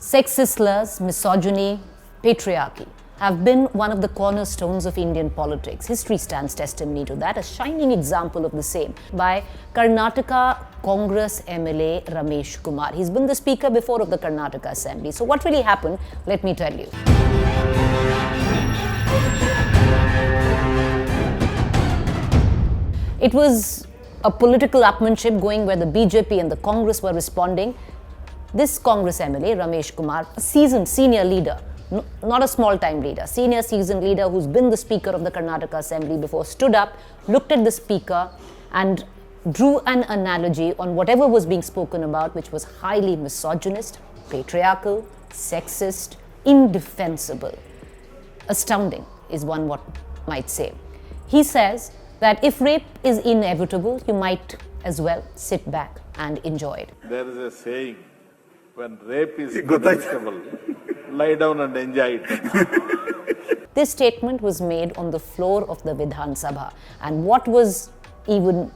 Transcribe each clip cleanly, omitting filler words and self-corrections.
Sexist slurs, misogyny, patriarchy have been one of the cornerstones of Indian politics. History stands testimony to that, a shining example of the same by Karnataka Congress MLA Ramesh Kumar. He's been the speaker before of the Karnataka Assembly. So what really happened? Let me tell you. It was a political upmanship going where the BJP and the Congress were responding. This Congress MLA, Ramesh Kumar, a seasoned senior leader, not a small-time leader, senior seasoned leader who's been the Speaker of the Karnataka Assembly before, stood up, looked at the Speaker and drew an analogy on whatever was being spoken about, which was highly misogynist, patriarchal, sexist, indefensible. Astounding is one what might say. He says that if rape is inevitable, you might as well sit back and enjoy it. There is a saying, when rape is inevitable, lie down and enjoy it. This statement was made on the floor of the Vidhan Sabha, and what was even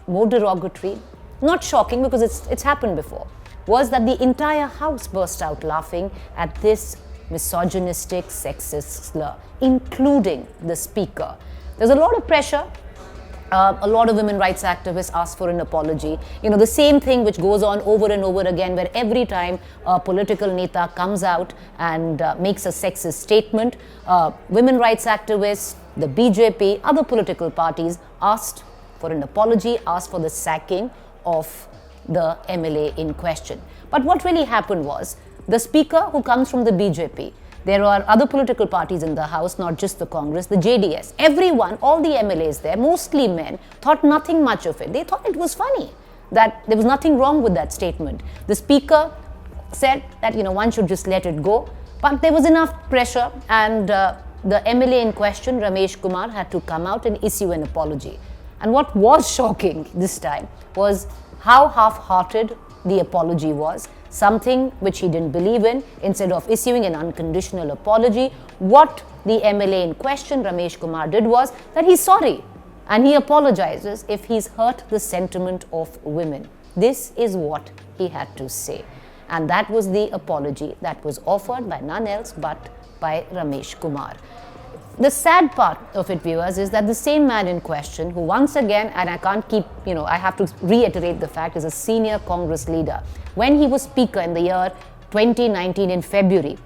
more derogatory, not shocking because it's happened before, was that the entire house burst out laughing at this misogynistic, sexist slur, including the Speaker. There's a lot of pressure. A lot of women rights activists ask for an apology. You know, the same thing which goes on over and over again, where every time a political neta comes out and makes a sexist statement, women rights activists, the BJP, other political parties asked for an apology, asked for the sacking of the MLA in question. But what really happened was, the Speaker who comes from the BJP, there are other political parties in the House, not just the Congress, the JDS. Everyone, all the MLAs there, mostly men, thought nothing much of it. They thought it was funny, that there was nothing wrong with that statement. The Speaker said that, one should just let it go. But there was enough pressure, and the MLA in question, Ramesh Kumar, had to come out and issue an apology. And what was shocking this time was how half-hearted the apology was. Something which he didn't believe in. Instead of issuing an unconditional apology, what the MLA in question, Ramesh Kumar, did was that he's sorry and he apologizes if he's hurt the sentiment of women. This is what he had to say. And that was the apology that was offered by none else but by Ramesh Kumar. The sad part of it, viewers, is that the same man in question, who once again, and I can't keep, I have to reiterate the fact, is a senior Congress leader. When he was Speaker in the year 2019 in February,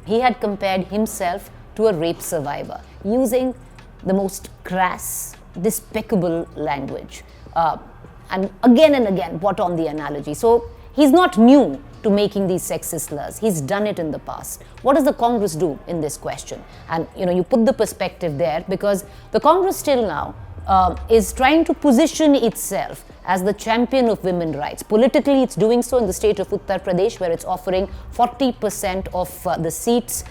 he had compared himself to a rape survivor, using the most crass, despicable language. And again, what on the analogy? So he's not new to making these sexist slurs. He's done it in the past. What does the Congress do in this question? And you put the perspective there, because the Congress still now is trying to position itself as the champion of women's rights. Politically, it's doing so in the state of Uttar Pradesh, where it's offering 40% of the seats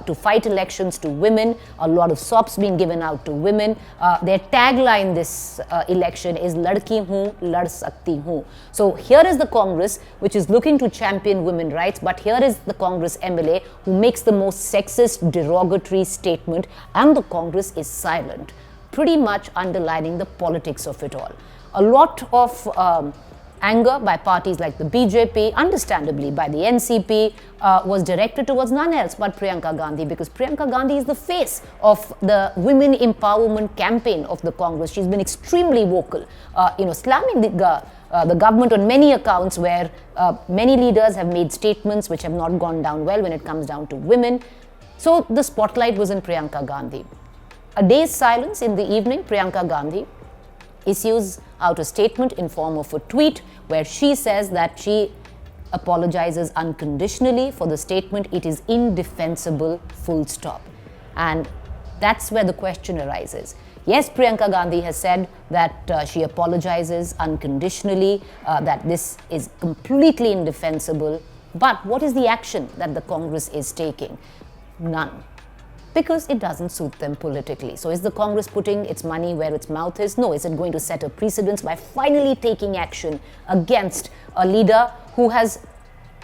to fight elections to women. A lot of sops being given out to women. Their tagline this election is "Ladki hoon, lad sakti hoon." So here is the Congress, which is looking to champion women's rights, but here is the Congress MLA who makes the most sexist, derogatory statement, and the Congress is silent, pretty much underlining the politics of it all. A lot of anger by parties like the BJP, understandably by the NCP, was directed towards none else but Priyanka Gandhi, because Priyanka Gandhi is the face of the women empowerment campaign of the Congress. She's been extremely vocal, slamming the government on many accounts, where many leaders have made statements which have not gone down well when it comes down to women. So the spotlight was in Priyanka Gandhi. A day's silence in the evening, Priyanka Gandhi issues out a statement in form of a tweet where she says that she apologizes unconditionally for the statement. It is indefensible, full stop. And that's where the question arises. Yes, Priyanka Gandhi has said that she apologizes unconditionally, that this is completely indefensible. But what is the action that the Congress is taking? None. Because it doesn't suit them politically. So is the Congress putting its money where its mouth is? No. Is it going to set a precedence by finally taking action against a leader who is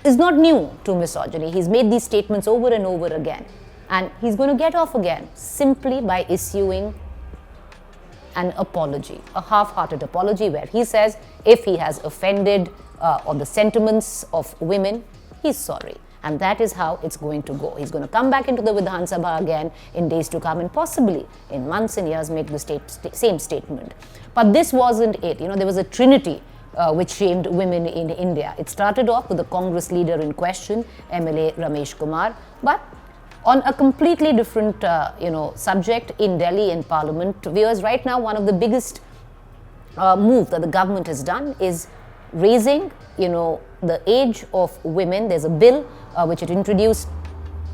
not new to misogyny? He's made these statements over and over again. And he's going to get off again simply by issuing an apology, a half-hearted apology, where he says if he has offended on the sentiments of women, he's sorry. And that is how it's going to go. He's going to come back into the Vidhan Sabha again in days to come and possibly in months and years make the same statement. But this wasn't it. There was a trinity which shamed women in India. It started off with the Congress leader in question, MLA Ramesh Kumar, but on a completely different subject in Delhi in Parliament. Viewers, right now one of the biggest move that the government has done is raising the age of women. There's a bill which it introduced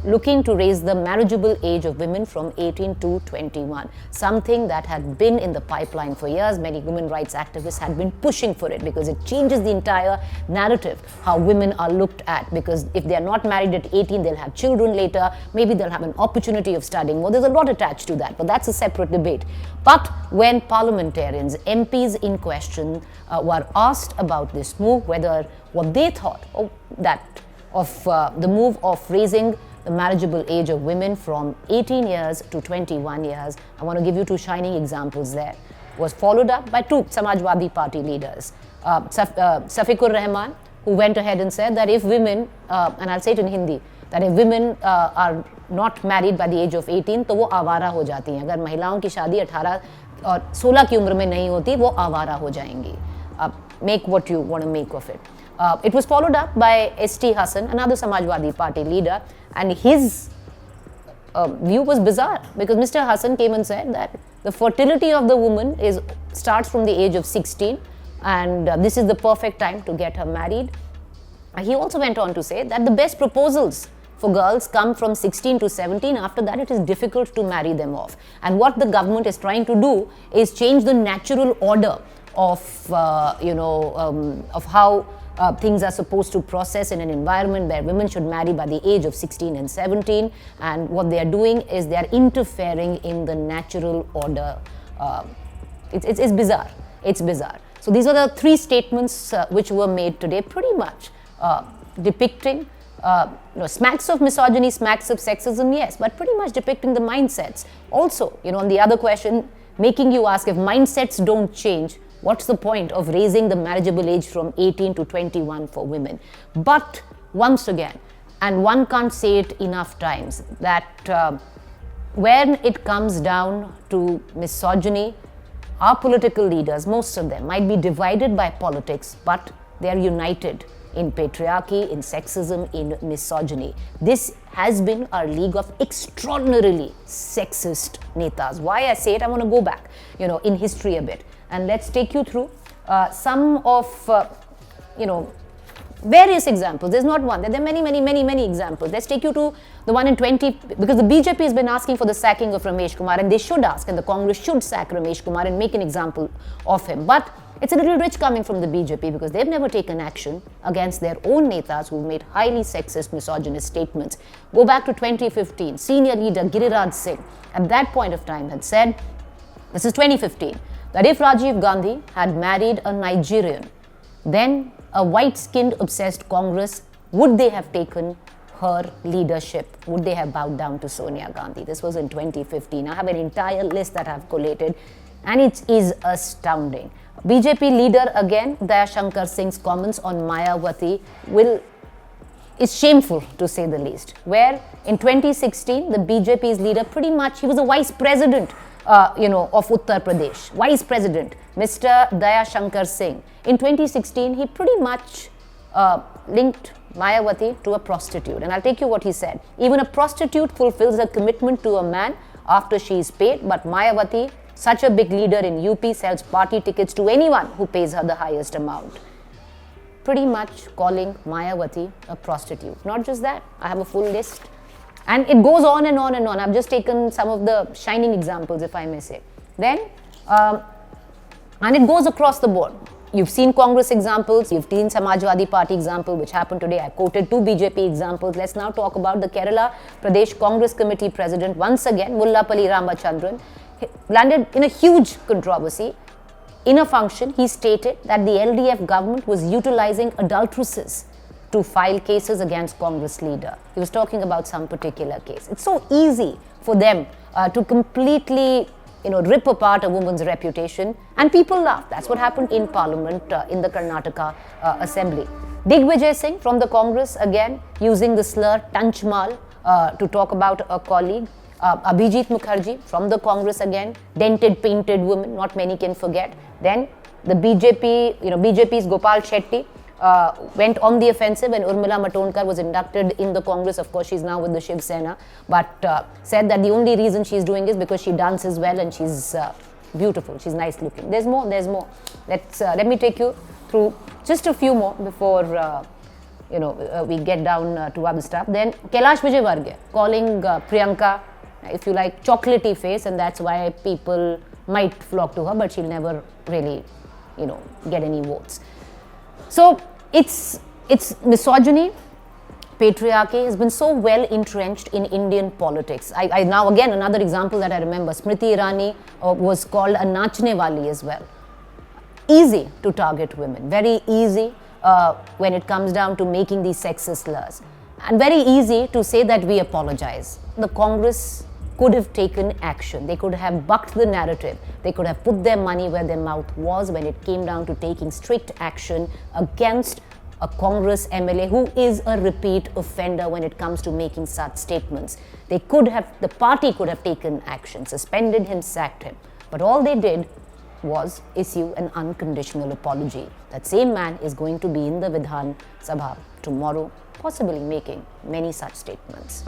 looking to raise the marriageable age of women from 18 to 21, something that had been in the pipeline for years. Many women rights activists had been pushing for it because it changes the entire narrative, how women are looked at, because if they are not married at 18, they'll have children later, maybe they'll have an opportunity of studying more. There's a lot attached to that, but that's a separate debate. But when parliamentarians, MPs in question were asked about this move, whether what they thought of the move of raising the marriageable age of women from 18 years to 21 years. I want to give you two shining examples there. Was followed up by two Samajwadi Party leaders. Safikur Rahman, who went ahead and said that if women, and I'll say it in Hindi, that if women are not married by the age of 18, तो वो आवारा हो जाती हैं. अगर महिलाओं की शादी 18 और 16 की उम्र में नहीं होती, वो आवारा हो जाएंगी. Make what you want to make of it. It was followed up by S.T. Hassan, another Samajwadi Party leader, and his view was bizarre because Mr. Hassan came and said that the fertility of the woman starts from the age of 16 and this is the perfect time to get her married. He also went on to say that the best proposals for girls come from 16 to 17. After that, it is difficult to marry them off. And what the government is trying to do is change the natural order of how things are supposed to process in an environment where women should marry by the age of 16 and 17, and what they are doing is they are interfering in the natural order. It's bizarre. It's bizarre. So these are the three statements which were made today, pretty much depicting smacks of misogyny, smacks of sexism, yes, but pretty much depicting the mindsets. Also, on the other question, making you ask, if mindsets don't change, what's the point of raising the marriageable age from 18 to 21 for women? But once again, and one can't say it enough times, that when it comes down to misogyny, our political leaders, most of them, might be divided by politics, but they are united in patriarchy, in sexism, in misogyny. This has been our league of extraordinarily sexist netas. Why I say it, I want to go back, in history a bit. And let's take you through some of, various examples. There's not one. There are many examples. Let's take you to the one in because the BJP has been asking for the sacking of Ramesh Kumar, and they should ask, and the Congress should sack Ramesh Kumar and make an example of him. But it's a little rich coming from the BJP because they've never taken action against their own netas who've made highly sexist, misogynist statements. Go back to 2015. Senior leader Giriraj Singh at that point of time had said, this is 2015, that if Rajiv Gandhi had married a Nigerian, then a white-skinned obsessed Congress, would they have taken her leadership? Would they have bowed down to Sonia Gandhi? This was in 2015. I have an entire list that I've collated, and it is astounding. BJP leader again, Dayashankar Singh's comments on Mayawati is shameful to say the least. Where in 2016, the BJP's leader pretty much, he was a vice president of Uttar Pradesh, vice president, Mr. Dayashankar Singh. In 2016, he pretty much linked Mayawati to a prostitute. And I'll take you what he said. Even a prostitute fulfills her commitment to a man after she is paid, but Mayawati, such a big leader in UP, sells party tickets to anyone who pays her the highest amount. Pretty much calling Mayawati a prostitute. Not just that, I have a full list. And it goes on and on and on. I've just taken some of the shining examples, if I may say. Then, and it goes across the board. You've seen Congress examples, you've seen Samajwadi Party example, which happened today. I quoted two BJP examples. Let's now talk about the Kerala Pradesh Congress Committee President, once again, Mullapalli Ramachandran, landed in a huge controversy. In a function, he stated that the LDF government was utilizing adulteresses to file cases against Congress leader. He was talking about some particular case. It's so easy for them to completely rip apart a woman's reputation, and people laugh. That's what happened in Parliament in the Karnataka Assembly. Digvijay Singh from the Congress, again, using the slur Tanchmal to talk about a colleague. Abhijit Mukherjee from the Congress, again, dented, painted woman, not many can forget. Then the BJP, BJP's Gopal Shetty went on the offensive when Urmila Matondkar was inducted in the Congress. Of course, she's now with the Shiv Sena, but said that the only reason she's doing is because she dances well and she's beautiful, she's nice looking. There's more. Let me take you through just a few more before we get down to other stuff. Then Kailash Vijayvargiya calling Priyanka, if you like, chocolatey face, and that's why people might flock to her, but she'll never really, get any votes. So it's misogyny, patriarchy has been so well entrenched in Indian politics. I now, again, another example that I remember, Smriti Irani was called a nachne wali as well. Easy to target women, very easy when it comes down to making these sexist slurs, and very easy to say that we apologize. The Congress could have taken action. They could have bucked the narrative. They could have put their money where their mouth was when it came down to taking strict action against a Congress MLA who is a repeat offender when it comes to making such statements. The party could have taken action, suspended him, sacked him. But all they did was issue an unconditional apology. That same man is going to be in the Vidhan Sabha tomorrow, possibly making many such statements.